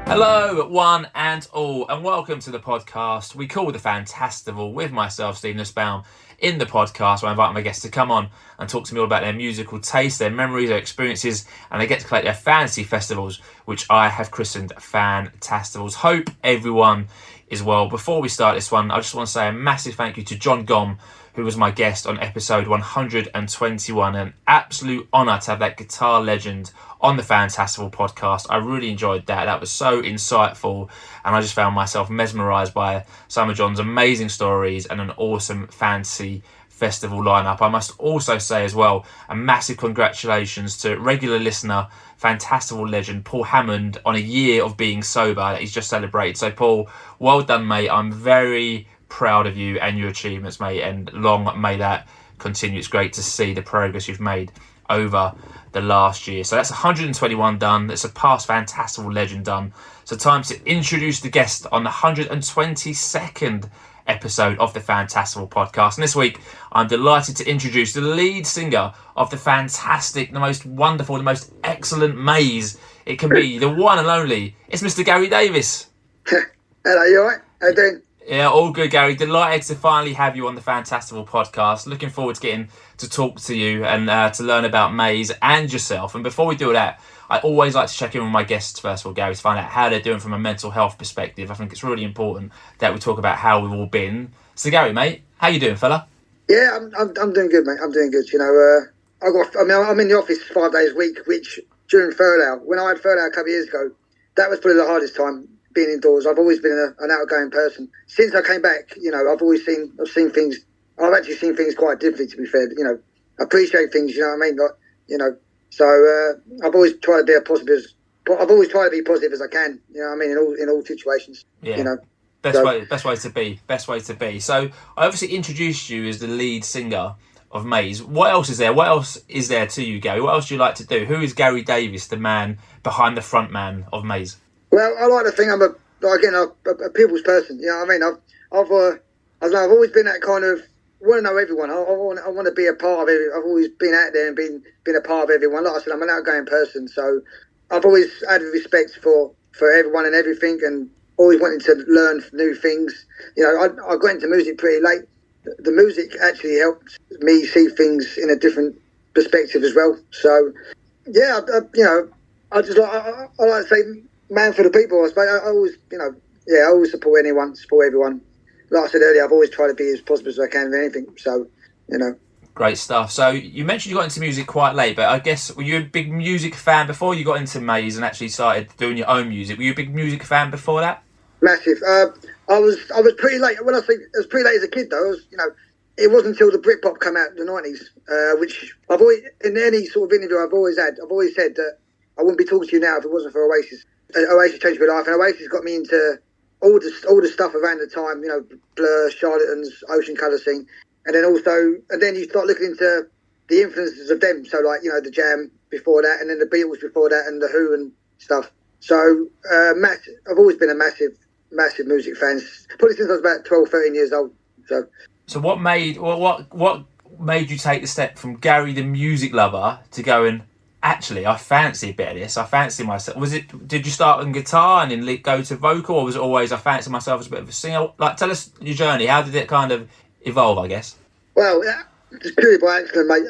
Hello, one and all, and welcome to the podcast we call the Fantastival with myself, Steve Nussbaum. In the podcast, I invite my guests to come on and talk to me all about their musical taste, their memories, their experiences, and they get to collect their fantasy festivals, which I have christened Fantastivals. Hope everyone is well. Before we start this one, I just want to say a massive thank you to John Gom, who was my guest on episode 121. An absolute honour to have that guitar legend on the Fantastival podcast. I really enjoyed that. That was so insightful, and I just found myself mesmerised by some of John's amazing stories and an awesome fantasy festival lineup. I must also say as well, a massive congratulations to regular listener, Fantastival legend Paul Hammond on a year of being sober that he's just celebrated. So Paul, well done, mate. I'm very proud of you and your achievements, mate, and long may that continue. It's great to see the progress you've made over the last year. So that's 121 done. That's a past Fantastival legend done. So time to introduce the guest on the 122nd episode of the Fantastival podcast. And this week, I'm delighted to introduce the lead singer of the fantastic, the most wonderful, the most excellent maze it can be, the one and only. It's Mr. Gary Davis. Hello, you alright? How you doing? Yeah, all good, Gary. Delighted to finally have you on the Fantastival podcast. Looking forward to getting to talk to you and to learn about Maze and yourself. And before we do that, I always like to check in with my guests first of all, Gary, to find out how they're doing from a mental health perspective. I think it's really important that we talk about how we've all been. So, Gary, mate, how you doing, fella? Yeah, I'm doing good, mate. I'm doing good. You know, I'm in the office 5 days a week, which during furlough, when I had furlough a couple of years ago, that was probably the hardest time. Being indoors, I've always been an outgoing person. Since I came back, you know, I've seen things. I've actually seen things quite differently. To be fair, you know, appreciate things. You know what I mean? Like, you know, so I've always tried to be I've always tried to be positive as I can. You know what I mean? In all situations. Yeah. You know. Best way to be. So I obviously introduced you as the lead singer of Maze. What else is there? What else is there to you, Gary? What else do you like to do? Who is Gary Davis, the man behind the front man of Maze? Well, I like to think I'm a people's person. You know what I mean? I've always been that kind of want to know everyone. I want to be a part of it. I've always been out there and been a part of everyone. Like I said, I'm an outgoing person, so I've always had respect for everyone and everything, and always wanted to learn new things. You know, I got into music pretty late. The music actually helped me see things in a different perspective as well. So, yeah, I like to say, man for the people, I suppose. I always support anyone, support everyone. Like I said earlier, I've always tried to be as positive as I can with anything. So, you know. Great stuff. So you mentioned you got into music quite late, but I guess, were you a big music fan before you got into Maze and actually started doing your own music? Were you a big music fan before that? Massive. I was pretty late. When I say I was pretty late as a kid, though, it wasn't until the Britpop came out in the 90s, which I've always, in any sort of interview I've always said that I wouldn't be talking to you now if it wasn't for Oasis. Oasis changed my life, and Oasis got me into all the stuff around the time, you know, Blur, Charlatans, Ocean Colour Scene, and then you start looking into the influences of them. So, like, you know, the Jam before that, and then the Beatles before that, and the Who and stuff. So, I've always been a massive music fan, probably since I was about 12, 13 years old. So what made you take the step from Gary the music lover to going, actually, I fancy a bit of this. I fancy myself. Did you start on guitar and then go to vocal, or was it always I fancy myself as a bit of a singer? Like, tell us your journey. How did it kind of evolve, I guess? Well, it's purely by accident, mate.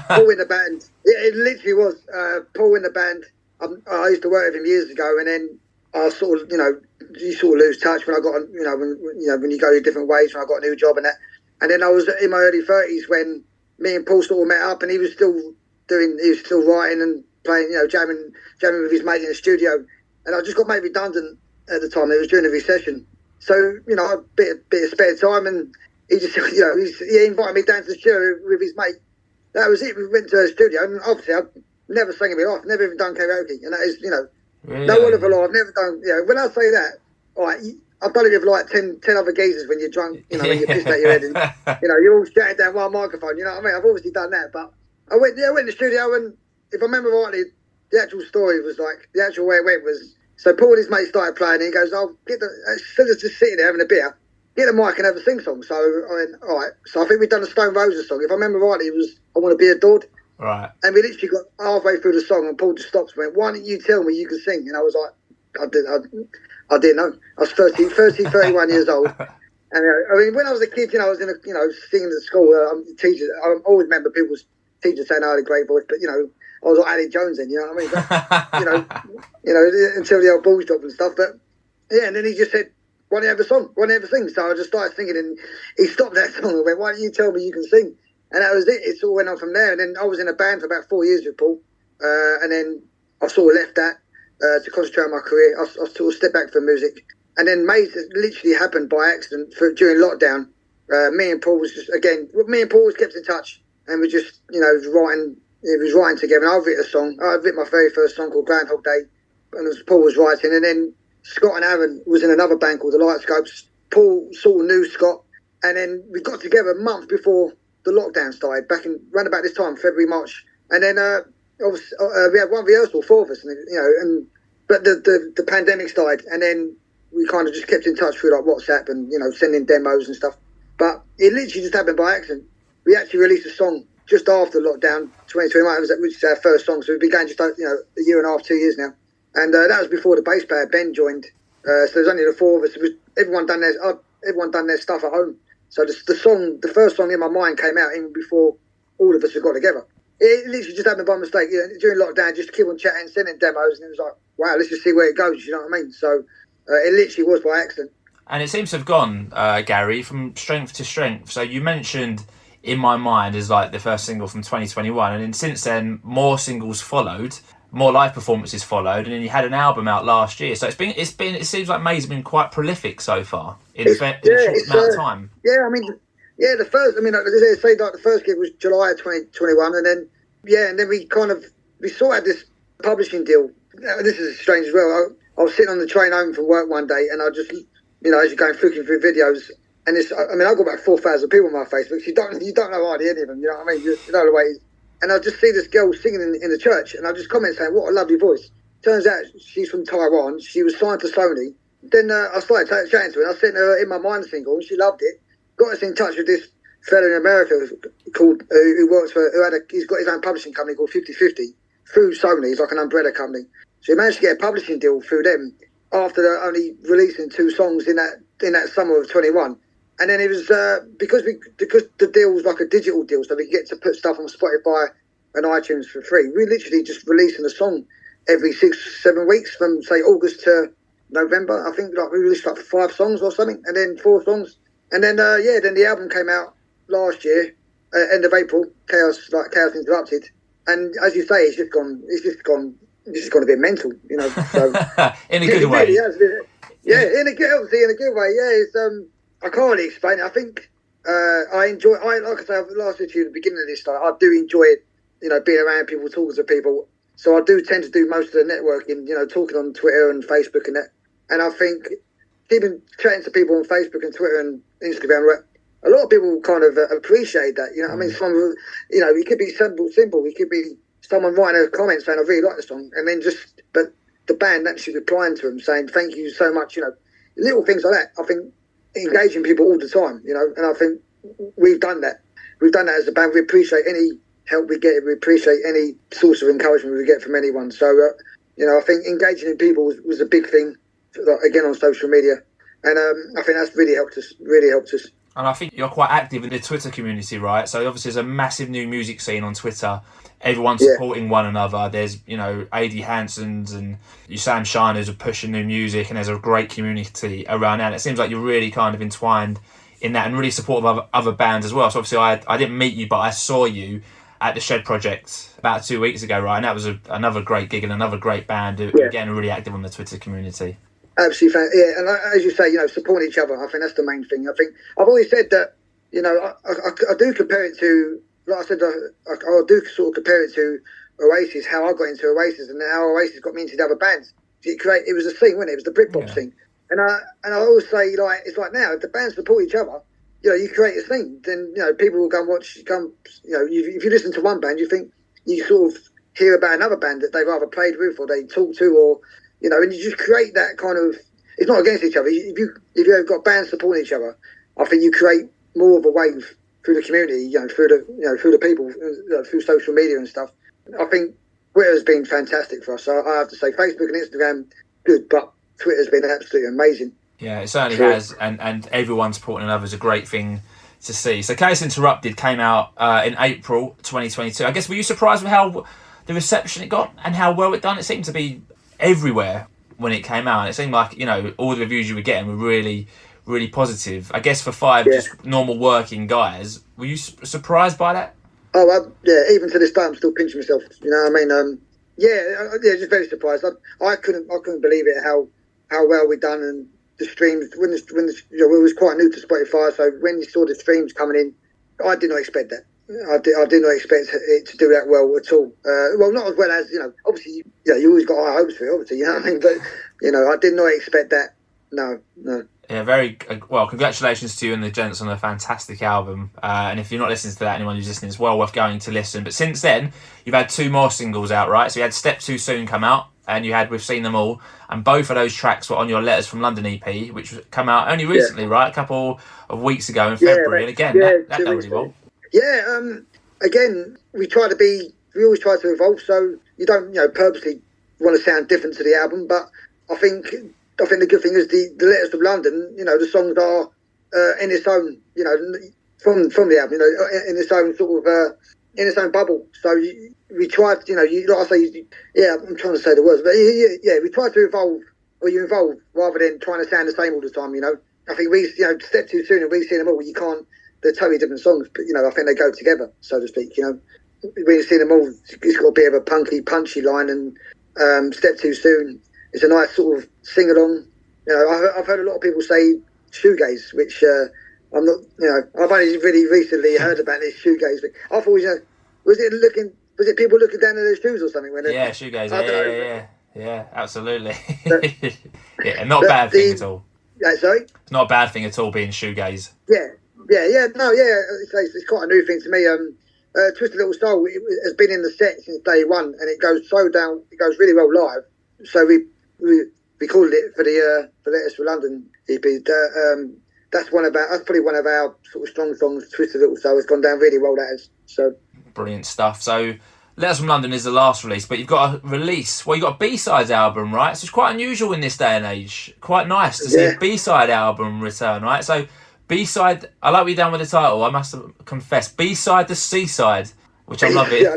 Paul in the band. It literally was Paul in the band. I used to work with him years ago, and then I sort of, you sort of lose touch when I got, when you go your different ways. When I got a new job and that, and then I was in my early 30s when me and Paul sort of met up, and he was still writing and playing, jamming with his mate in the studio. And I just got made redundant at the time. It was during the recession. So, a bit of spare time, and he just, he invited me down to the studio with his mate. That was it. We went to the studio, and obviously I've never sang in my life, never even done karaoke. And that is, really? No one of a lie. I've never done, when I say that, all right, I've done it with like 10 other geezers when you're drunk, when you're pissed out your head, and, you're all shouting down one microphone, you know what I mean? I've obviously done that, but I went in the studio, and if I remember rightly, the actual story was like, the actual way it went was, so Paul and his mate started playing, and he goes, instead of just sitting there having a beer, get a mic and have a sing-song. So I went, all right. So I think we'd done a Stone Roses song. If I remember rightly, it was I Want to Be Adored. Right. And we literally got halfway through the song, and Paul just stops and went, why didn't you tell me you could sing? And I was like, I didn't know. I was 31 years old. And I mean, when I was a kid, I was singing at school. Teachers, I always remember people's teachers saying I had a great voice, but I was like Ali Jones then. You know what I mean? But, until the old balls dropped and stuff. But yeah, and then he just said, "Why don't you have a song? Why don't you have a sing?" So I just started singing, and he stopped that song and went, "Why don't you tell me you can sing?" And that was it. It sort of went on from there. And then I was in a band for about 4 years with Paul, and then I sort of left that to concentrate on my career. I sort of stepped back from music. And then Maze literally happened by accident during lockdown. Me and Paul always kept in touch, and we just, writing together. And I've written a song. I've written my very first song called Groundhog Day, and Paul was writing. And then Scott and Aaron was in another band called the Lightscopes. Paul sort of knew Scott, and then we got together a month before the lockdown started, back in around about this time, February, March. And then we had one rehearsal, 4 of us, but the pandemic started, and then we kind of just kept in touch through like WhatsApp and sending demos and stuff. But it literally just happened by accident. We actually released a song just after lockdown, 2021, which is our first song. So we've been going just a year and a half, 2 years now, and that was before the bass player Ben joined. So there's only the 4 of us. Everyone done their stuff at home. So the first song in my mind came out even before all of us had got together. It literally just happened by mistake. During lockdown, just keep on chatting, sending demos, and it was like, wow, let's just see where it goes. You know what I mean? So it literally was by accident. And it seems to have gone, Gary, from strength to strength. So you mentioned In My Mind is like the first single from 2021, and then since then more singles followed, more live performances followed, and then you had an album out last year. So it seems like May's been quite prolific so far in a short amount of time. Yeah, I mean, the first gig was July of 2021, and then we sort of had this publishing deal. This is strange as well. I was sitting on the train home from work one day, and I just, as you're going flicking through videos, and I've got about 4,000 people on my Facebook. So you don't know hardly any of them. You know what I mean? You know the way it is. And I just see this girl singing in the church, and I just comment saying, "What a lovely voice." Turns out she's from Taiwan. She was signed to Sony. Then I started chatting to her, and I sent her In My Mind single, and she loved it. Got us in touch with this fella in America called he's got his own publishing company called 50/50 through Sony. He's like an umbrella company. So he managed to get a publishing deal through them after only releasing 2 songs in that summer of 21. And then it was because the deal was like a digital deal, so we get to put stuff on Spotify and iTunes for free. We literally just releasing a song every 6-7 weeks from say August to November. I think we released like 5 songs or something, and then 4 songs, and then then the album came out last year, end of April. Chaos Interrupted, and as you say, it's just gone a bit mental, So in a good way. Really has, in a good way. Yeah, it's I can't really explain it. I think I enjoy. Like I say, last to you at the beginning of this, I do enjoy it. Being around people, talking to people. So I do tend to do most of the networking. Talking on Twitter and Facebook and that. And I think even chatting to people on Facebook and Twitter and Instagram, a lot of people kind of appreciate that. I mean, it could be simple. It could be someone writing a comment saying, "I really like the song," and then but the band actually replying to them saying, "Thank you so much." Little things like that. I think engaging people all the time. And I think we've done that. We've done that as a band. We appreciate any help we get. We appreciate any source of encouragement we get from anyone. So, I think engaging in people was a big thing. Again, on social media, and I think that's really helped us. And I think you're quite active in the Twitter community, right? So obviously there's a massive new music scene on Twitter. Everyone's supporting one another. There's, A.D. Hanson's and Sam Shiners are pushing new music, and there's a great community around that. And it seems like you're really kind of entwined in that and really supportive of other bands as well. So obviously I didn't meet you, but I saw you at the Shed Project about 2 weeks ago, right? And that was another great gig and another great band who, again, are really active on the Twitter community. Absolutely, and as you say, supporting each other. I think that's the main thing. I think I've always said that, I do compare it to, like I said, I do sort of compare it to Oasis, how I got into Oasis and how Oasis got me into the other bands. It was a thing, wasn't it? It was the Britpop thing. And I always say, it's like now, if the bands support each other, you create a thing, then, people will go and watch, if you listen to one band, you think, you sort of hear about another band that they've either played with or they talk to, or, and you just create that kind of, it's not against each other. If you've got bands supporting each other, I think you create more of a wave through the community, through the people, through social media and stuff. I think Twitter has been fantastic for us. So I have to say, Facebook and Instagram good, but Twitter's been absolutely amazing. Yeah, it certainly has, and everyone supporting another is a great thing to see. So Case Interrupted came out in April 2022. I guess, were you surprised with how the reception it got and how well it done? It seemed to be everywhere when it came out. It seemed like, all the reviews you were getting were really, really positive. I guess for five just normal working guys, were you surprised by that? Oh, even to this day, I'm still pinching myself. You know what I mean? Just very surprised. I couldn't believe it how well we done, and the streams when it was quite new to Spotify. So when you saw the streams coming in, I did not expect that. I did not expect it to do that well at all. Well, not as well as obviously, you always got high hopes for it, obviously. You know what I mean? But I did not expect that. No. Yeah, very well. Congratulations to you and the gents on a fantastic album. And if you're not listening to that, anyone who's listening, it's well worth going to listen. But since then, you've had 2 more singles out, right? So you had Step Too Soon come out, and you had We've Seen Them All, and both of those tracks were on your Letters from London EP, which come out only recently, right? A couple of weeks ago in February. And again, that done really well. Yeah. Again, we always try to evolve. So you don't, purposely want to sound different to the album, but I think the good thing is the Letters from London, the songs are in its own, from the album, in its own sort of, in its own bubble. So we tried, like I say, I'm trying to say the words, but we try to evolve, or you evolve rather than trying to sound the same all the time, I think Step Too Soon and We've Seen Them All, you can't, they're totally different songs, but, I think they go together, so to speak, We've Seen Them All, it's got a bit of a punchy line, and Step Too Soon, it's a nice sort of sing-along. I've heard a lot of people say shoegaze, which I'm not, I've only really recently heard about this shoegaze. But I thought, was it people looking down at their shoes or something? Yeah, shoegaze, yeah, absolutely. Not a bad thing at all. Yeah, sorry? It's not a bad thing at all being shoegaze. It's quite a new thing to me. Twisted Little Soul, it has been in the set since day one, and it goes really well live. So we called it for the Letters from London EP. That's probably one of our sort of strong songs. Twisted Little Soul has gone down really well. That is so brilliant stuff. So Letters from London is the last release, but you've got a release. Well, you've got a B-sides album, right? So it's quite unusual in this day and age. Quite nice to see a B-side album return, right? So B-side, I like what you've done with the title. I must confess, B-side the Seaside, which I love it.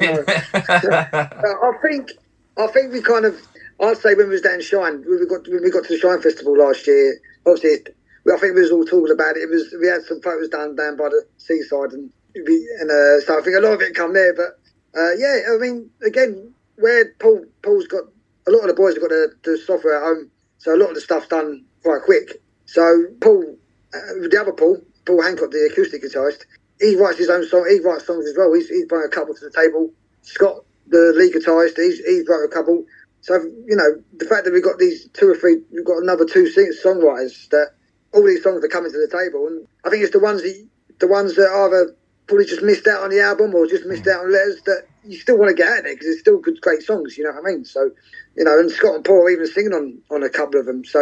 I think we kind of. I'd say when we was down in Shine, when we got to the Shine Festival last year, obviously, I think we was all talking about it. We had some photos down by the seaside, so I think a lot of it come there. But I mean, again, where Paul's got a lot of the boys have got the software at home, so a lot of the stuff's done quite quick. So Paul, the other Paul Hancock, the acoustic guitarist, he writes his own song. He writes songs as well. He's brought a couple to the table. Scott, the lead guitarist, he's wrote a couple. So, the fact that we've got these 2 or 3, we've got another 2 songwriters, that all these songs are coming to the table. And I think it's the ones that either probably just missed out on the album or just missed out on Letters, that you still want to get out there because it's still good, great songs, you know what I mean? So, and Scott and Paul are even singing on a couple of them. So,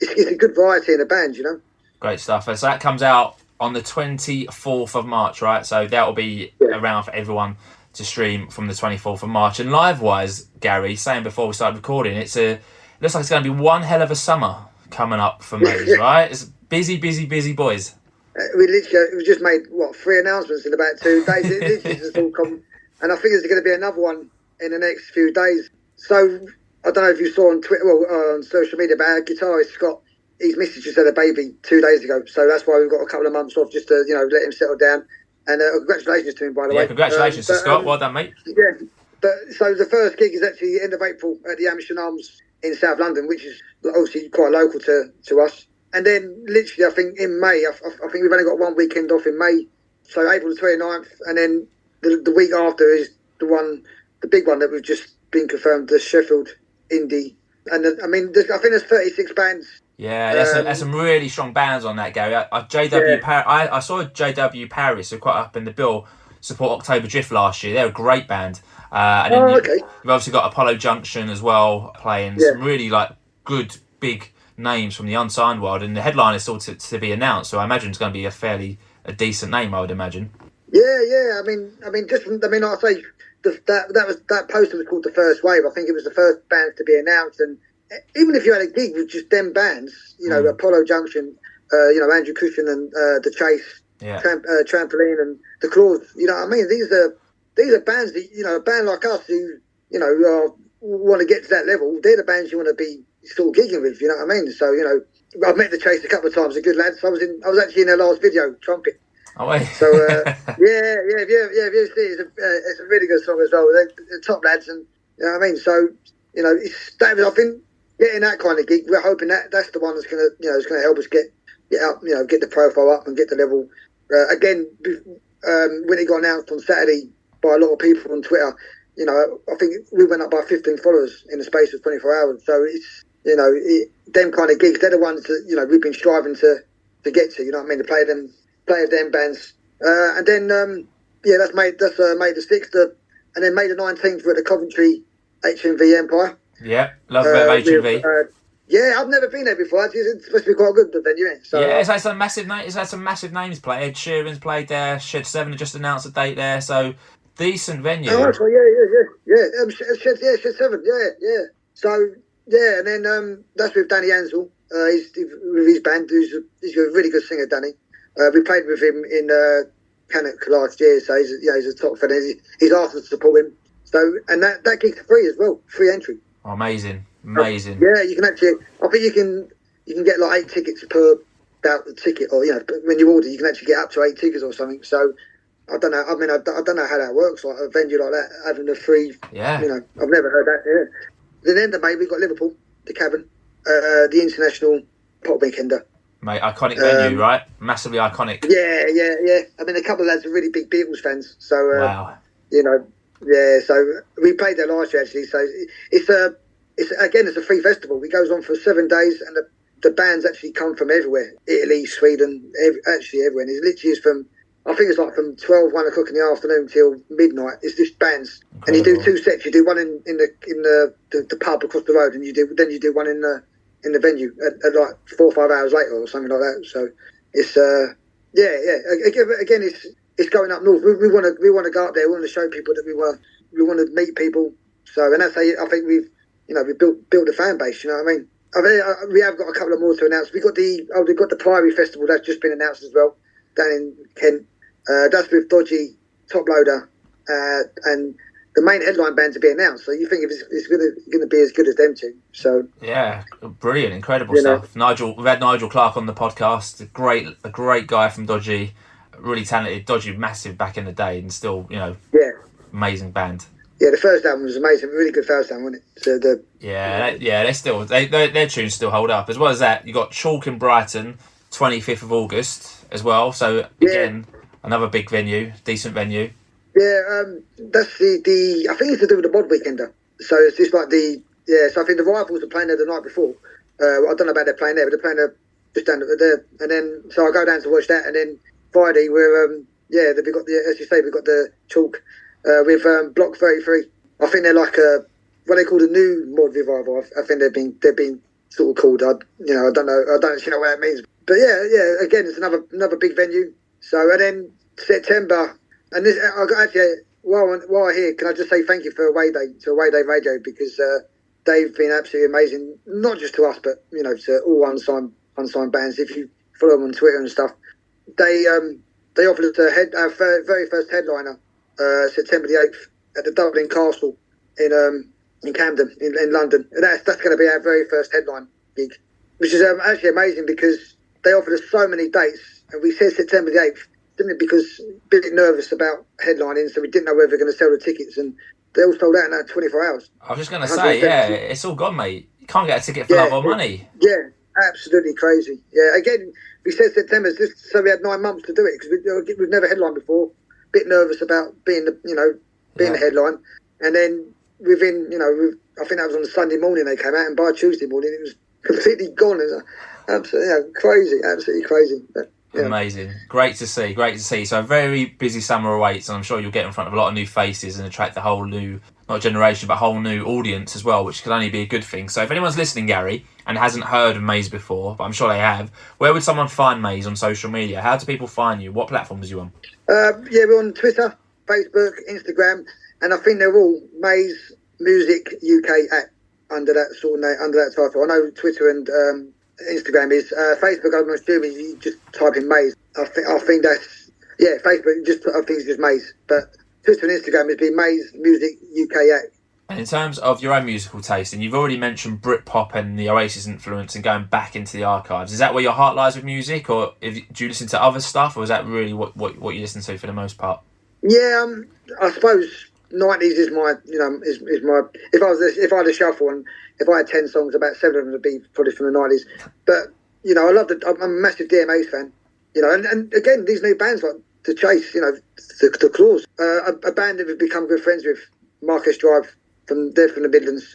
it's a good variety in the band, Great stuff. So that comes out on the 24th of March, right? So that will be around for everyone to stream from the 24th of March. And live-wise, Gary, saying before we started recording, it looks like it's going to be one hell of a summer coming up for me, right? It's busy boys. We just made, 3 announcements in about 2 days. It literally just all come, and I think there's going to be another one in the next few days. So, I don't know if you saw on Twitter, on social media, but our guitarist, Scott, his missus just had a baby 2 days ago. So that's why we've got a couple of months off just to, let him settle down. And congratulations to him, by the way. Yeah, congratulations to Scott. Well done, mate. Yeah, but so the first gig is actually the end of April at the Amersham Arms in South London, which is obviously quite local to us. And then literally, I think in May, I think we've only got 1 weekend off in May. So April the 29th, and then the week after is the big one that we've just been confirmed, the Sheffield Indie. And I think there's 36 bands. Yeah, there's some really strong bands on that, Gary. I saw JW Paris, who quite up in the bill, support October Drift last year. They're a great band. And then you've obviously got Apollo Junction as well playing. Some really good big names from the unsigned world, and the headline is still to be announced. So I imagine it's going to be a decent name. I would imagine. Yeah. I mean, I'll say that poster was called The First Wave. I think it was the first band to be announced, and even if you had a gig with just them bands, Apollo Junction, Andrew Cushion and The Chase, Trampoline and The Claws, you know what I mean? These are bands that, a band like us who, want to get to that level, they're the bands you want to be sort of gigging with, you know what I mean? So, I've met The Chase a couple of times, they're good lads. I was actually in their last video, Trumpet. Oh, wait. So, if you see it, it's a really good song as well. They're top lads, and you know what I mean? So, I think getting that kind of gig, we're hoping that's the one that's going to help us get up, get the profile up and get the level. Again, when it got announced on Saturday by a lot of people on Twitter, I think we went up by 15 followers in the space of 24 hours. So it's, them kind of gigs, they're the ones that, we've been striving to get to, you know what I mean? To play them bands. And then, that's May the 6th. And then May the 19th, we're at the Coventry HMV Empire. Yeah, love a bit of HMV. I've never been there before. It's supposed to be quite good, the venue, isn't it? So, it's had some massive names play. Ed Sheeran's played there. Shed 7 had just announced a date there. So, decent venue. Oh, that's right, yeah. Shed 7, yeah. So, and then that's with Danny Ansell. He's with his band. He's a really good singer, Danny. We played with him in Cannock last year, so he's a top fan. He's asked us to support him. So, and that gig's free as well, free entry. Oh, amazing. Yeah, you can actually. I think you can get like 8 tickets per about the ticket, or when you order, you can actually get up to 8 tickets or something. So, I don't know. I mean, I don't know how that works. Like a venue like that having the free. Yeah. I've never heard that. Yeah. Then end of May we've got Liverpool, the Cavern, the International Pop Weekender. Mate, iconic venue, right? Massively iconic. Yeah. I mean, a couple of lads are really big Beatles fans, so wow. So we played there last year actually. So it's a free festival. It goes on for 7 days, and the bands actually come from everywhere: Italy, Sweden, actually everywhere. And it literally is from, I think it's like from 1 o'clock in the afternoon till midnight. It's just bands, incredible. And you do 2 sets. You do one in the pub across the road, and you do one in the venue at like 4 or 5 hours later or something like that. So it's again it's going up north. We want to go up there. We want to show people that we want to meet people. So, and that's how I think we've built a fan base. You know what I mean? We have got a couple of more to announce. We've got the Priory Festival that's just been announced as well down in Kent. That's with Dodgy, Top Loader, and the main headline band to be announced. So you think it's going to be as good as them two? So yeah, brilliant, incredible stuff. We've had Nigel Clark on the podcast. A great guy from Dodgy, really talented. Dodgy, massive back in the day, and still amazing band. Yeah, the first album was amazing. Really good first album, wasn't it? So their tunes still hold up. As well as that, you got Chalk in Brighton, 25th of August as well. So again, another big venue, decent venue. Yeah, that's the I think it's to do with the Mod Weekender. So it's just like so I think the Rivals are playing there the night before. I don't know about they're playing there, but they're playing there just down there. And then so I go down to watch that, and then Friday we're we've got as you say, we've got the Chalk with Block 33. I think they're like what they call the new Mod Revival. I think they've been sort of called. I don't know. I don't actually know what that means. But yeah. Again, it's another big venue. So and then September. And this, while I'm here, can I just say thank you to Away Day Radio, because they've been absolutely amazing, not just to us, but to all unsigned bands. If you follow them on Twitter and stuff, they offered us our very first headliner, September the 8th at the Dublin Castle in Camden in London, and that's going to be our very first headline gig, which is actually amazing because they offered us so many dates, and we said September the 8th. Didn't it? Because a bit nervous about headlining, so we didn't know whether we were going to sell the tickets, and they all sold out in 24 hours. I was just going to say, it's all gone, mate. You can't get a ticket for love or money. Yeah, absolutely crazy. Yeah, again, we said September, so we had 9 months to do it, because we've never headlined before. Bit nervous about being the headline, and then within, I think that was on Sunday morning they came out, and by Tuesday morning it was completely gone. It was absolutely crazy. But, yeah. Amazing. Great to see. So a very busy summer awaits, and I'm sure you'll get in front of a lot of new faces and attract a whole new, not generation, but whole new audience as well, which can only be a good thing. So if anyone's listening, Gary, and hasn't heard of Maze before, but I'm sure they have, where would someone find Maze on social media? How do people find you? What platforms are you on? We're on Twitter, Facebook, Instagram, and I think they're all Maze Music UK under that sort of name, under that title. I know Twitter and Instagram is. Facebook, I'm assuming you just type in Maze. I think that's Facebook. I think it's just Maze, but Twitter and Instagram has been Maze Music UK Act. And in terms of your own musical taste, and you've already mentioned Britpop and the Oasis influence and going back into the archives, is that where your heart lies with music, or do you listen to other stuff, or is that really what you listen to for the most part? Yeah, I suppose 90s is my, is my. If I had a shuffle and if I had 10 songs, about 7 of them would be probably from the 90s. But I'm a massive DMAs fan. And again, these new bands like The Chase, the Claws, a band that we've become good friends with, Marcus Drive. From the Midlands,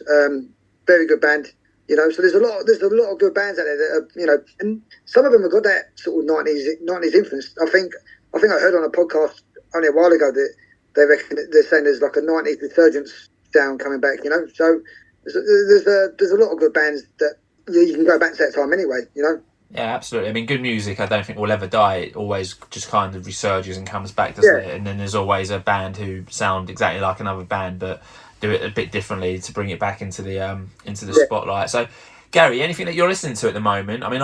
very good band, so there's a lot of good bands out there that are, and some of them have got that sort of 90s influence. I think I heard on a podcast only a while ago that they're saying there's like a 90s resurgence sound coming back, so there's a lot of good bands that you can go back to that time anyway, Yeah, absolutely. I mean, good music, I don't think will ever die. It always just kind of resurges and comes back, doesn't it? And then there's always a band who sound exactly like another band, but do it a bit differently to bring it back into the spotlight. So, Gary, anything that you're listening to at the moment? I mean,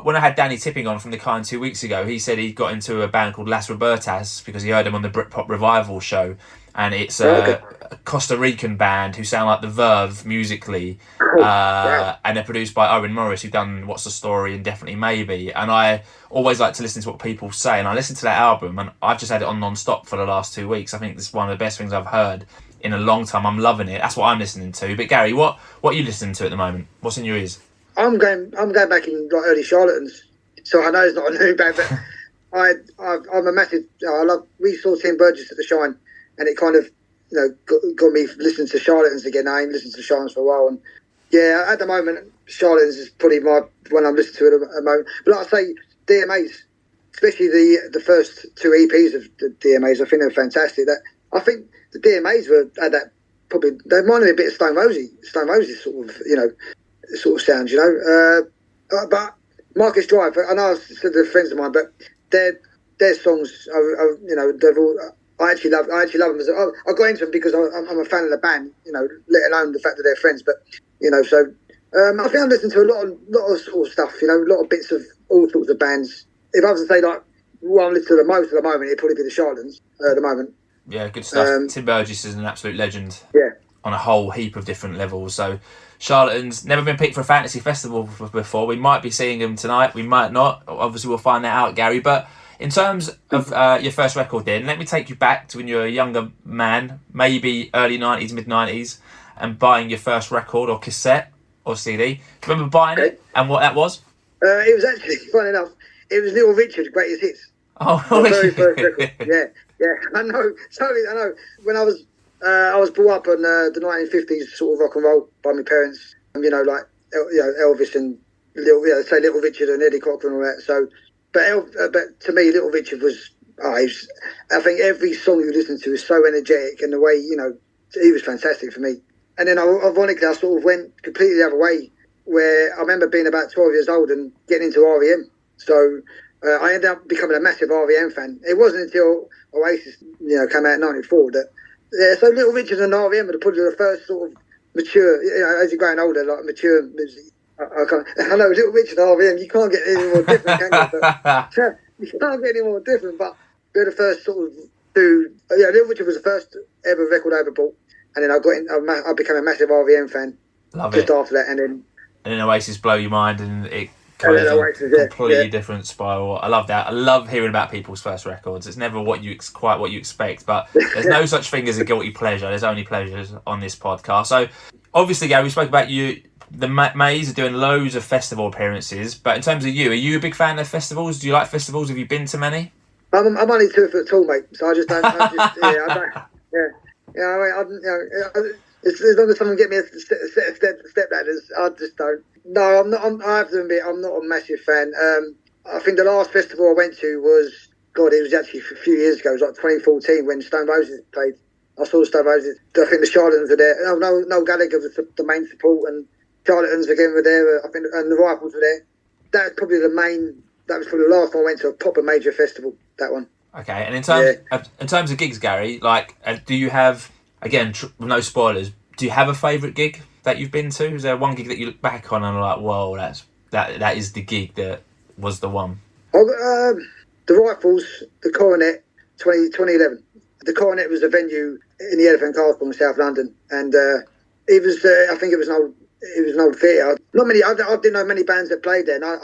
when I had Danny Tipping on from The Kind 2 weeks ago, he said he got into a band called Las Robertas because he heard him on the Britpop Revival show, and it's a Costa Rican band who sound like the Verve musically, and they're produced by Owen Morris, who's done What's the Story and Definitely Maybe. And I always like to listen to what people say, and I listened to that album, and I've just had it on non-stop for the last 2 weeks. I think this is one of the best things I've heard in a long time. I'm loving it. That's what I'm listening to. But Gary, what are you listening to at the moment? What's in your ears? I'm going back in like early Charlatans, so I know it's not a new band, but I'm a massive. We saw Tim Burgess at the Shine, and it kind of got me listening to Charlatans again. I ain't listened to Charlatans for a while, and at the moment Charlatans is probably when I'm listening to it at the moment. But like I say, DMAs, especially the first 2 EPs of the DMAs, I think they're fantastic. That I think the DMAs had that probably. They reminded me a bit of Stone Roses sort of sound, but Marcus Drive, I know I said they're friends of mine, but their songs are they've all. I actually love them. I got into them because I'm a fan of the band, let alone the fact that they're friends. But so I think I'm listening to a lot of sort of stuff, a lot of bits of all sorts of bands. If I was to say like what I'm listening to the most at the moment, it'd probably be the Charlatans at the moment. Yeah, good stuff. Tim Burgess is an absolute legend. Yeah. On a whole heap of different levels. So, Charlatans, never been picked for a fantasy festival before. We might be seeing them tonight. We might not. Obviously, we'll find that out, Gary. But in terms of your first record then, let me take you back to when you were a younger man, maybe early 90s, mid-90s, and buying your first record or cassette or CD. Do you remember buying it and what that was? It was actually, funny enough, it was Little Richard's Greatest Hits. Oh, my very first record. Yeah, I know. Totally, I know. When I was brought up on the 1950s sort of rock and roll by my parents. Like Elvis and Little Richard and Eddie Cochran and all that. So, but to me, Little Richard was. I think every song you listen to is so energetic, and the way he was fantastic for me. And then ironically, I sort of went completely the other way, where I remember being about 12 years old and getting into REM. So I ended up becoming a massive REM fan. It wasn't until Oasis, came out in '94 that. Yeah, so Little Richard and REM are probably the first sort of mature, as you're growing older, like mature music. I know Little Richard and REM, you can't get any more different, can you? But, you can't get any more different, but they're the first sort of two. Little Richard was the first ever record I ever bought, and then I became a massive REM fan. Love just it. After that, and then Oasis blow your mind, and it goes in a completely different spiral. I love that. I love hearing about people's first records. It's never quite what you expect, but there's no such thing as a guilty pleasure. There's only pleasures on this podcast. So obviously, Gary, we spoke about you. The Maze are doing loads of festival appearances, but in terms of you, are you a big fan of festivals? Do you like festivals? Have you been to many? I'm only 2 foot tall, mate, so I just don't. I don't. As long as someone get me a step ladders, I just don't. No, I'm not. I have to admit, I'm not a massive fan. I think the last festival I went to was, it was actually a few years ago. It was like 2014 when Stone Roses played. I saw the Stone Roses. I think the Charlatans were there. No, Gallagher was the main support, and Charlatans again were there. I think, and the Rifles were there. That was probably the last time I went to a proper major festival. That one. Okay, and in terms of gigs, Gary, like, do you have, again, no spoilers, do you have a favourite gig that you've been to? Is there one gig that you look back on and are like, whoa, that is the gig that was the one? The Rifles, the Coronet, 2011. The Coronet was a venue in the Elephant Castle in South London, and it was. I think it was an old theatre. Not many. I didn't know many bands that played there. And I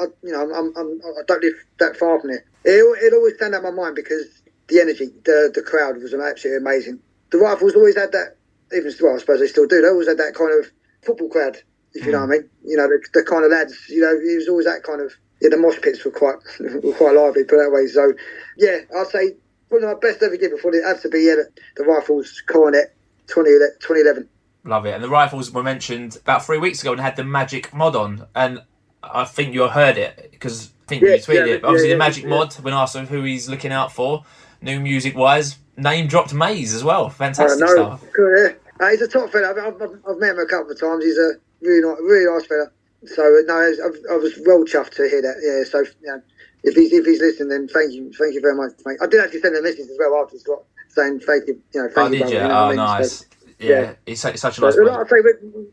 don't live that far from it. It always stand out in my mind because the energy, the crowd was absolutely amazing. The Rifles always had that. Even well, I suppose they still do. They always had that kind of football crowd, if you know what I mean. You know, the kind of lads. You know, it was always that kind of. Yeah, the mosh pits were quite lively, put it that way. So, yeah, I'd say one of my best ever gigs before it had to be the Rifles Coronet 2011. Love it. And the Rifles were mentioned about 3 weeks ago and had the Magic Mod on, and I think you heard it because I think you tweeted it. Obviously, the Magic Mod, when asked him who he's looking out for, new music wise, name dropped Maze as well. Fantastic stuff. Good, yeah. He's a top fella. I've met him a couple of times. He's a really nice fella. So no, I was well chuffed to hear that. Yeah. So if he's listening, then thank you very much, mate. I did actually send a message as well after saying thank you. Thank you. Did you? Nice. So, yeah, it's such a nice. So, like I say,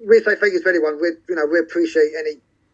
we say thank you to anyone. We appreciate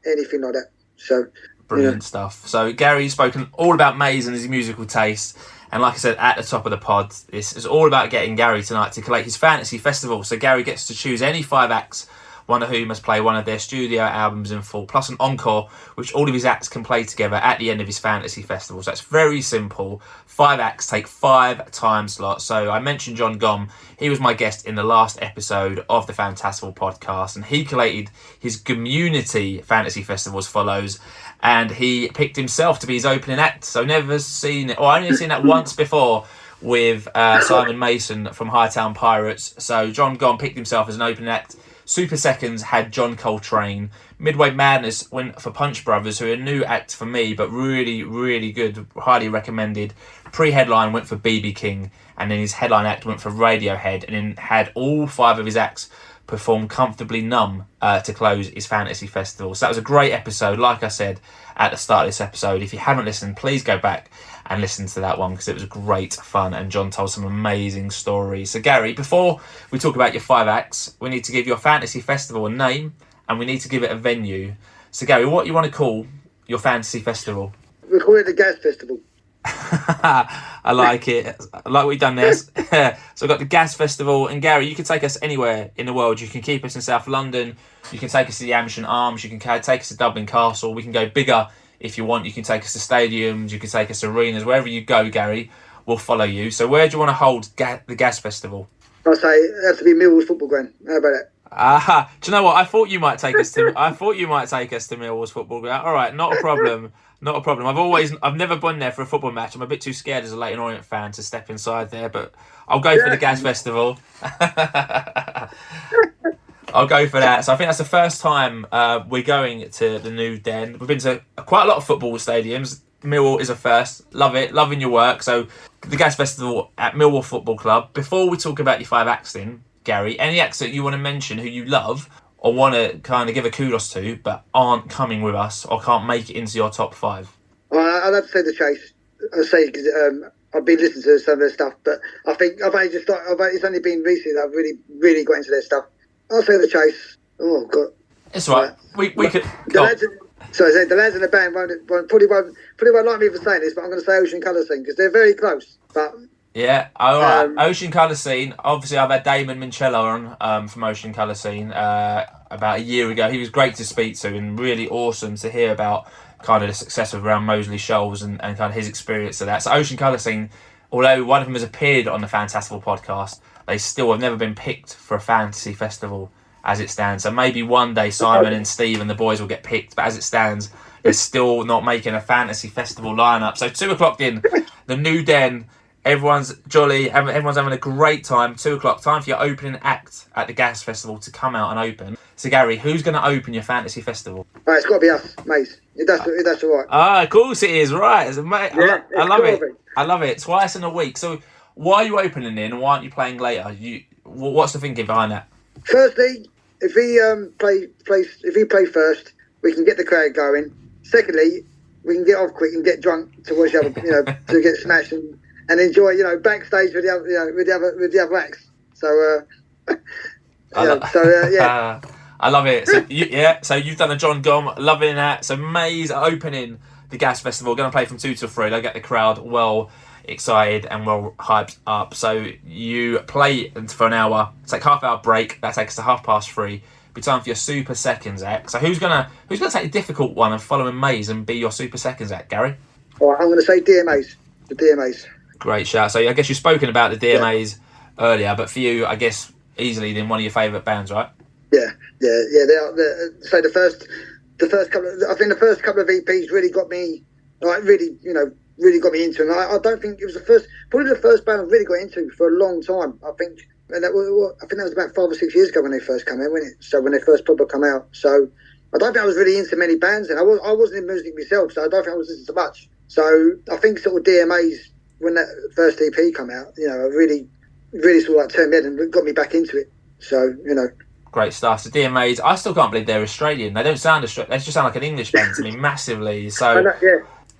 anything like that. So brilliant stuff. So Gary's spoken all about Maze and his musical taste. And like I said at the top of the pod, this is all about getting Gary tonight to collate his fantasy festival. So Gary gets to choose any 5 acts, one of whom must play one of their studio albums in full, plus an encore, which all of his acts can play together at the end of his fantasy festival. So that's very simple. 5 acts take 5 time slots. So I mentioned John Gomm. He was my guest in the last episode of the Fantastival Podcast, and he collated his community fantasy festival as follows. And he picked himself to be his opening act. So never seen it, or only seen that once before with Simon Mason from Hightown Pirates. So John Gomm picked himself as an opening act. Super Seconds had John Coltrane. Midway Madness went for Punch Brothers, who are a new act for me, but really, really good, highly recommended. Pre-headline went for BB King, and then his headline act went for Radiohead, and then had all 5 of his acts perform Comfortably Numb to close his fantasy festival. So that was a great episode, like I said at the start of this episode. If you haven't listened, please go back and listen to that one because it was great fun and John told some amazing stories. So Gary, before we talk about your 5 acts, we need to give your fantasy festival a name and we need to give it a venue. So Gary, what do you want to call your fantasy festival? We call it the Gas Festival. I like it. I like what you've done there. So I've got the Gas Festival, and Gary, you can take us anywhere in the world. You can keep us in South London, you can take us to the Amersham Arms, you can take us to Dublin Castle, we can go bigger if you want. You can take us to stadiums, you can take us to arenas. Wherever you go, Gary, we'll follow you. So where do you want to hold the Gas Festival? I'll say it has to be Millwall's football ground. How about that? Do you know what? I thought you might take us to Millwall's football ground. All right, not a problem. Not a problem. I've never been there for a football match. I'm a bit too scared as a Leyton Orient fan to step inside there, but I'll go for the Gas Festival. I'll go for that. So I think that's the first time we're going to the new Den. We've been to quite a lot of football stadiums. Millwall is a first. Love it. Loving your work. So the Gas Festival at Millwall Football Club. Before we talk about your 5 acts then, Gary, any acts that you want to mention who you love or want to kind of give a kudos to but aren't coming with us or can't make it into your top 5? I'd have to say The Chase. I'd say because I've been listening to some of their stuff, but I think it's only been recently that I've really got into their stuff. I'll say The Chase. Oh God, it's right. We could. The lads in the band probably won't like me for saying this, but I'm going to say Ocean Colour Scene because they're very close. But yeah, all right. Ocean Colour Scene. Obviously, I've had Damon Minchella on from Ocean Colour Scene about a year ago. He was great to speak to and really awesome to hear about kind of the success of around Moseley Shoals and kind of his experience of that. So Ocean Colour Scene, although one of them has appeared on the Fantastival Podcast, they still have never been picked for a fantasy festival as it stands. So maybe one day Simon and Steve and the boys will get picked, but as it stands, they're still not making a fantasy festival lineup. So 2 o'clock in, the new Den. Everyone's jolly, everyone's having a great time. 2 o'clock, time for your opening act at the Gas Festival to come out and open. So Gary, who's going to open your fantasy festival? Right, it's got to be us, Mace. If that's all right. Of course it is, right. Mate, yeah, I love it. I love it. Twice in a week. So why are you opening in and why aren't you playing later? What's the thinking behind that? Firstly, if he play first, we can get the crowd going. Secondly, we can get off quick and get drunk to watch the other, to get smashed and enjoy, backstage with the other acts. So, I I love it. So you've done the John Gom, loving that. So Maze are opening the Gas Festival, going to play from 2 till 3. They'll get the crowd well excited and well hyped up. So you play for an hour, take half-hour break. That takes to 3:30. Be time for your Super Seconds act. So who's gonna take the difficult one and follow in Maze and be your Super Seconds act, Gary? All right, I'm going to say DMAs. The DMAs. Great shout. So I guess you've spoken about the DMAs earlier, but for you, I guess easily then one of your favourite bands, right? Yeah. They are. So the first couple. I think the first couple of EPs really got me, like really got me into them. I don't think it was probably the first band I really got into for a long time. I think that was about 5 or 6 years ago when they first came in, wasn't it? So when they first proper come out. So I don't think I was really into many bands, and I wasn't in music myself, so I don't think I was listening to much. So I think sort of DMAs, when that first EP came out, really sort of like turned me head and got me back into it. So Great stuff. So DMAs, I still can't believe they're Australian. They don't sound Australian. They just sound like an English band to me massively. So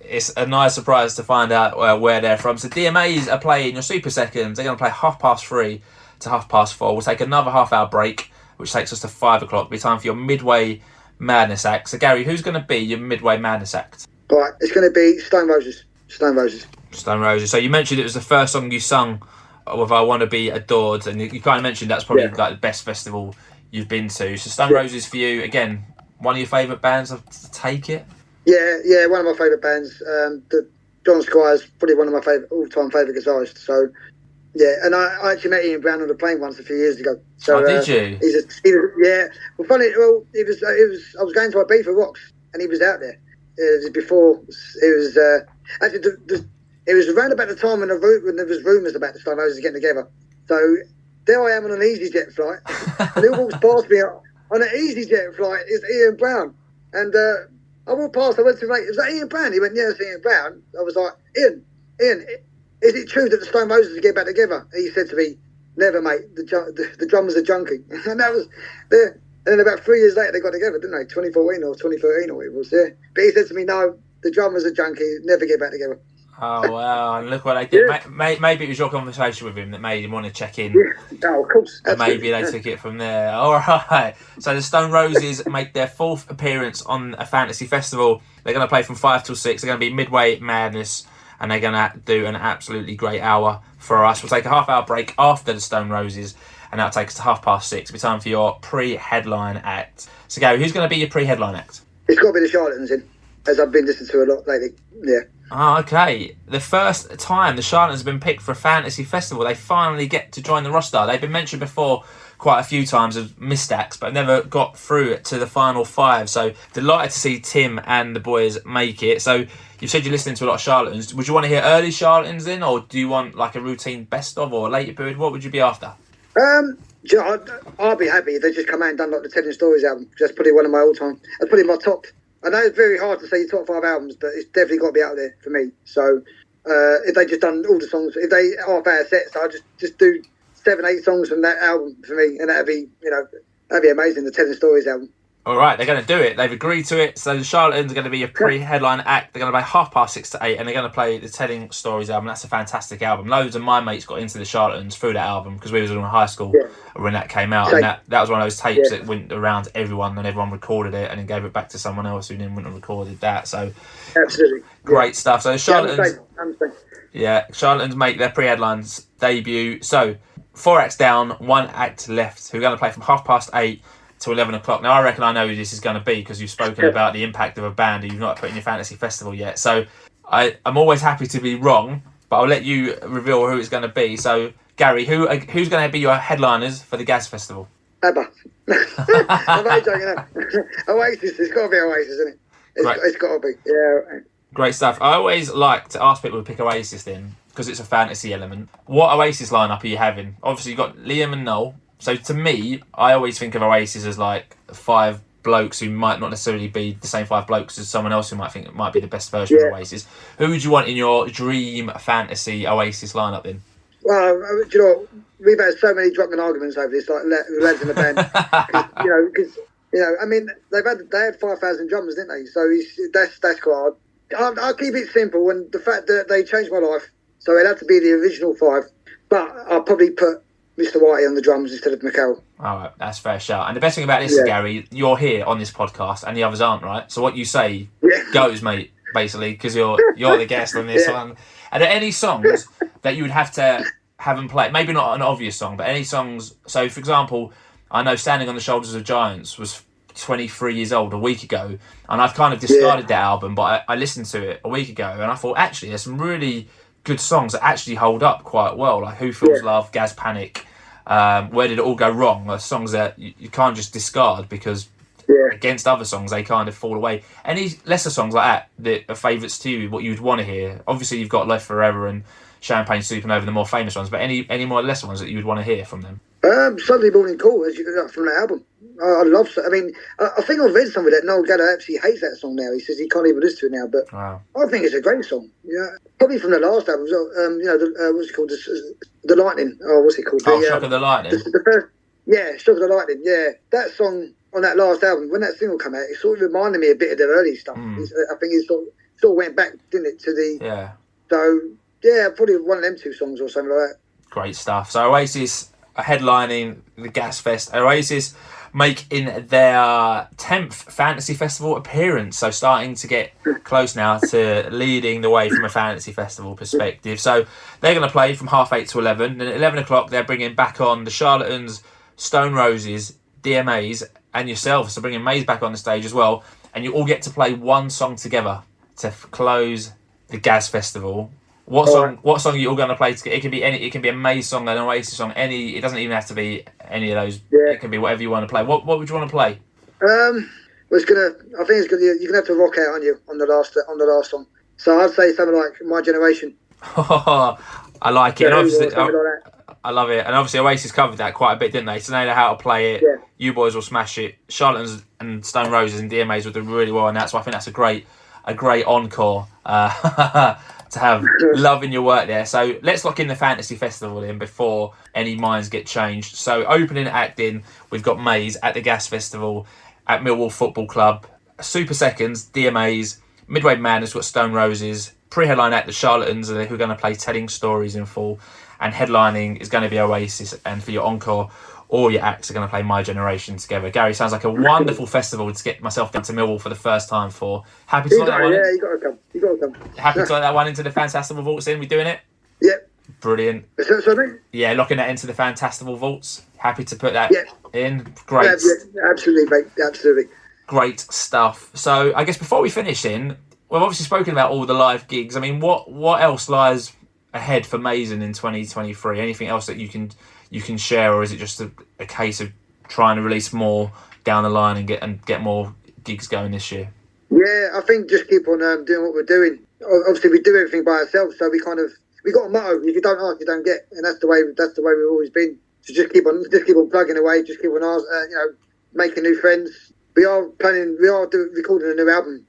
it's a nice surprise to find out where they're from. So DMAs are playing your Super Seconds. They're going to play 3:30 to 4:30. We'll take another half-hour break, which takes us to 5 o'clock. It'll be time for your Midway Madness act. So Gary, who's going to be your Midway Madness act? Right, it's going to be Stone Roses. Stone Roses. So you mentioned it was the first song you sung with I Want to Be Adored, and you kind of mentioned that's probably like the best festival you've been to. So Stone Roses for you, again, one of your favourite bands, to take it? Yeah, one of my favourite bands. John Squire's probably one of my all-time favourite guitarists. So, yeah, and I actually met Ian Brown on the plane once a few years ago. So, did you? Well, funny. Well, it was. I was going to Ibiza Rocks, and he was out there. It was before. It was actually. It was around about the time when there was rumours about the Stone Roses getting together. So there I am on an EasyJet flight, and who walks past me on an EasyJet flight is Ian Brown, and I walked past. I went to him, "Is that Ian Brown?" He went, "Yeah, it's Ian Brown." I was like, Ian, is it true that the Stone Roses get back together? And he said to me, "Never, mate. The drummer's a junkie," and that was there. And then about 3 years later, they got together, didn't they? 2014 or 2013 or it was there. But he said to me, "No, the drummer's a junkie. Never get back together." Oh wow! And look what they did. Yeah. Maybe it was your conversation with him that made him want to check in. Yeah, of course. And maybe they took it from there. All right. So the Stone Roses make their 4th appearance on a fantasy festival. They're going to play from 5 till 6. They're going to be Midway Madness, and they're going to do an absolutely great hour for us. We'll take a half-hour break after the Stone Roses, and that'll take us to 6:30. It'll be time for your pre-headline act. So Gary, who's going to be your pre-headline act? It's got to be the Charlatans, as I've been listening to a lot lately. Yeah. Oh, okay. The first time the Charlatans have been picked for a fantasy festival, they finally get to join the roster. They've been mentioned before quite a few times as missed acts, but never got through to the final 5. So delighted to see Tim and the boys make it. So you've said you're listening to a lot of Charlatans. Would you want to hear early Charlatans in, or do you want like a routine best of or a later period? What would you be after? I'll be happy if they just come out and done like the Telling Stories album. That's probably one of my all-time. That's probably my top. I know it's very hard to say top 5 albums, but it's definitely got to be out there for me. So if they just done all the songs, if they half-hour sets, I'll just do 7, 8 songs from that album for me, and that'd be amazing. The Telling Stories album. All right, they're going to do it. They've agreed to it. So the Charlatans are going to be a pre-headline act. They're going to play 6:30 to 8, and they're going to play the Telling Stories album. That's a fantastic album. Loads of my mates got into the Charlatans through that album because we was in high school when that came out. And that was one of those tapes that went around everyone, and everyone recorded it and then gave it back to someone else who then went and recorded that. So absolutely great stuff. So the Charlatans, Charlatans make their pre-headlines debut. So 4 acts down, 1 act left. Who are going to play from 8:30 to 11 o'clock. Now, I reckon I know who this is going to be because you've spoken about the impact of a band who you've not put in your fantasy festival yet. So I'm always happy to be wrong, but I'll let you reveal who it's going to be. So, Gary, who's going to be your headliners for the Gas Festival? ABBA. I'm only joking. Oasis. It's got to be Oasis, isn't it? It's got to be. Yeah. Great stuff. I always like to ask people to pick Oasis then because it's a fantasy element. What Oasis lineup are you having? Obviously, you've got Liam and Noel. So to me, I always think of Oasis as like 5 blokes who might not necessarily be the same 5 blokes as someone else who might think it might be the best version of Oasis. Who would you want in your dream fantasy Oasis lineup then? Well, do you know what? We've had so many drunken arguments over this, like lads in the band. Because I mean, they had 5,000 drummers, didn't they? So that's quite hard. I'll keep it simple, and the fact that they changed my life, so it had to be the original 5. But I'll probably put Mr. Whitey on the drums instead of McCall. All right, that's fair shout. And the best thing about this, Gary, you're here on this podcast, and the others aren't, right? So what you say goes, mate. Basically, because you're the guest on this one. Are there any songs that you would have to have them play? Maybe not an obvious song, but any songs. So, for example, I know "Standing on the Shoulders of Giants" was 23 years old a week ago, and I've kind of discarded that album, but I listened to it a week ago, and I thought actually there's some really good songs that actually hold up quite well, like "Who Feels Love," "Gaz Panic," "Where Did It All Go Wrong?" Are songs that you can't just discard because against other songs they kind of fall away. Any lesser songs like that are favourites to you, what you'd want to hear? Obviously you've got "Left Forever" and "Champagne Supernova," the more famous ones, but any more lesser ones that you would want to hear from them? Sunday Morning Call, as you got from that album. I love. I mean, I think I've read somewhere that Noel Gallagher actually hates that song now. He says he can't even listen to it now. But I think it's a great song. Yeah, probably from the last album. What's it called? The Lightning. Oh, what's it called? Shock of the Lightning. The first, Shock of the Lightning. Yeah, that song on that last album, when that single came out, it sort of reminded me a bit of their early stuff. I think it sort of went back, didn't it, to the... Yeah. So, yeah, probably one of them two songs or something like that. Great stuff. So Oasis are headlining the Gas Fest. Oasis making their 10th Fantasy Festival appearance. So starting to get close now to leading the way from a Fantasy Festival perspective. So they're going to play from 8:30 to 11. And at 11 o'clock, they're bringing back on the Charlatans, Stone Roses, DMAs, and yourself. So bringing Maze back on the stage as well. And you all get to play one song together to close the Gas Festival. What song are you all going to play? It can be any. It can be a Maze song, an Oasis song. Any. It doesn't even have to be any of those. Yeah. It can be whatever you want to play. What would you want to play? Well, it's gonna. I think it's gonna. You're gonna have to rock out, aren't you, on the last song? So I'd say something like "My Generation." I like it. And obviously, I love it. And obviously, Oasis covered that quite a bit, didn't they? So they know how to play it. Yeah. You boys will smash it. Charlatans and Stone Roses and DMAs will do really well, and that's why I think that's a great encore. To have love in your work there. So let's lock in the Fantasy Festival in before any minds get changed. So opening acting, we've got Maze at the Gas Festival at Millwall Football Club. Super Seconds, DMAs. Midway Madness, got Stone Roses. Pre-headline act, the Charlatans, who are going to play Telling Stories in full. And headlining is going to be Oasis. And for your encore, all your acts are going to play My Generation together. Gary, sounds like a wonderful festival to get myself down to Millwall for the first time for. Happy to let that one in? Yeah, you got to come. Happy to let that one into the Fantastival Vaults in? We doing it? Yep. Brilliant. Something? Yeah, locking that into the Fantastival Vaults. Happy to put that in. Great. Yeah, absolutely, mate. Absolutely. Great stuff. So I guess before we finish we've obviously spoken about all the live gigs. I mean, what else lies ahead for Mason in 2023? Anything else that you can share, or is it just a case of trying to release more down the line and get more gigs going this year? Yeah, I think just keep on doing what we're doing. Obviously, we do everything by ourselves, so we got a motto: if you don't ask, you don't get, and that's the way we've always been. So just keep on plugging away, just keep on making new friends. We are recording a new album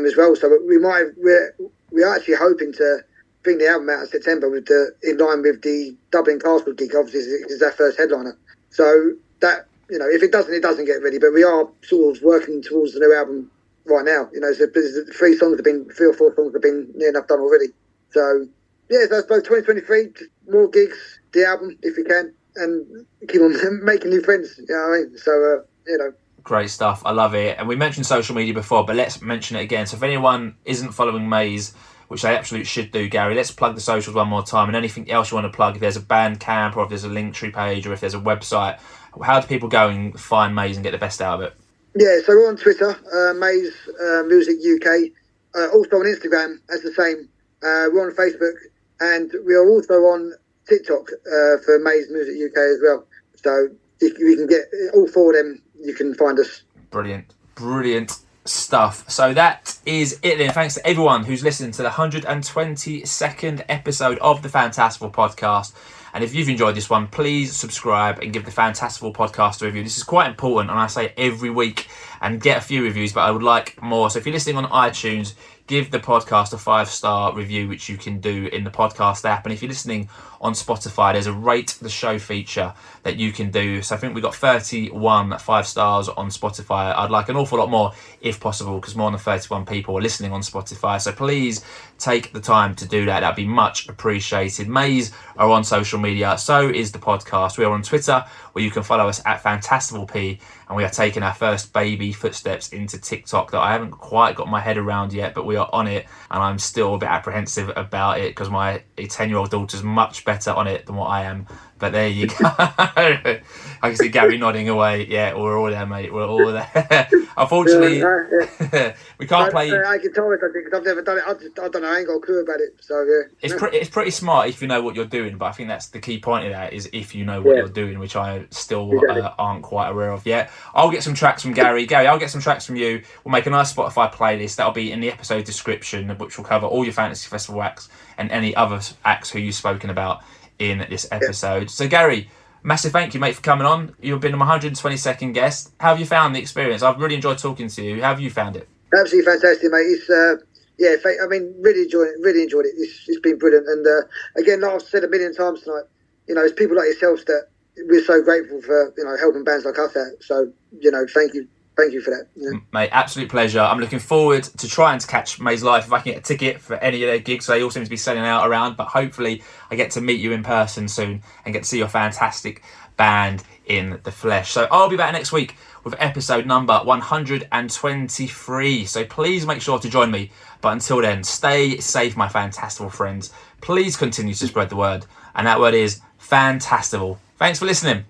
as well, so we're actually hoping to bring the album out in September in line with the Dublin Castle gig. Obviously, is our first headliner. So that, if it doesn't get ready. But we are sort of working towards the new album right now. So 3 or 4 songs have been near enough done already. So yeah, so I suppose 2023, more gigs, the album if we can, and keep on making new friends. You know what I mean? So Great stuff. I love it. And we mentioned social media before, but let's mention it again. So if anyone isn't following Maze, which they absolutely should do, Gary, let's plug the socials one more time. And anything else you want to plug, if there's a Bandcamp or if there's a Linktree page or if there's a website, how do people go and find Maze and get the best out of it? Yeah, so we're on Twitter, Maze Music UK. Also on Instagram, as the same. We're on Facebook, and we are also on TikTok for Maze Music UK as well. So if we can get all 4 of them, you can find us. Brilliant stuff. So that is it then. Thanks to everyone who's listened to the 122nd episode of the Fantastival Podcast. And if you've enjoyed this one, please subscribe and give the Fantastival Podcast a review. This is quite important, and I say every week. and get a few reviews, but I would like more. So if you're listening on iTunes, give the podcast a 5-star review, which you can do in the podcast app. And if you're listening on Spotify, there's a rate the show feature that you can do. So I think we got 31 5 stars on Spotify. I'd like an awful lot more if possible, because more than 31 people are listening on Spotify. So please take the time to do that. That'd be much appreciated. Mays are on social media. So is the podcast. We are on Twitter, where you can follow us at Fantastival P. And we are taking our first baby footsteps into TikTok that I haven't quite got my head around yet, but we are on it. And I'm still a bit apprehensive about it because my 10-year-old daughter's much better on it than what I am. But there you go. I can see Gary nodding away. Yeah, we're all there, mate. We're all there. Unfortunately, we can't play. I can tell it, I think, because I've never done it. I don't know. I ain't got a clue about it. So yeah, it's pretty smart if you know what you're doing. But I think that's the key point of that, is if you know what you're doing, which I still aren't quite aware of yet. I'll get some tracks from Gary. Gary, I'll get some tracks from you. We'll make a nice Spotify playlist that'll be in the episode description, which will cover all your Fantasy Festival acts and any other acts who you've spoken about in this episode. So Gary, massive thank you, mate, for coming on. You've been my 122nd guest. How have you found the experience? I've really enjoyed talking to you. How have you found it? Absolutely fantastic, mate. It's I mean, really enjoyed it. It's been brilliant. And again, like I've said a million times tonight, it's people like yourselves that we're so grateful for, helping bands like us out. So, thank you for that. Mate, absolute pleasure. I'm looking forward to trying to catch Maze Live if I can get a ticket for any of their gigs. They all seem to be selling out around, but hopefully I get to meet you in person soon and get to see your fantastic band in the flesh. So I'll be back next week with episode number 123. So please make sure to join me. But until then, stay safe, my Fantastival friends. Please continue to spread the word. And that word is Fantastival. Thanks for listening.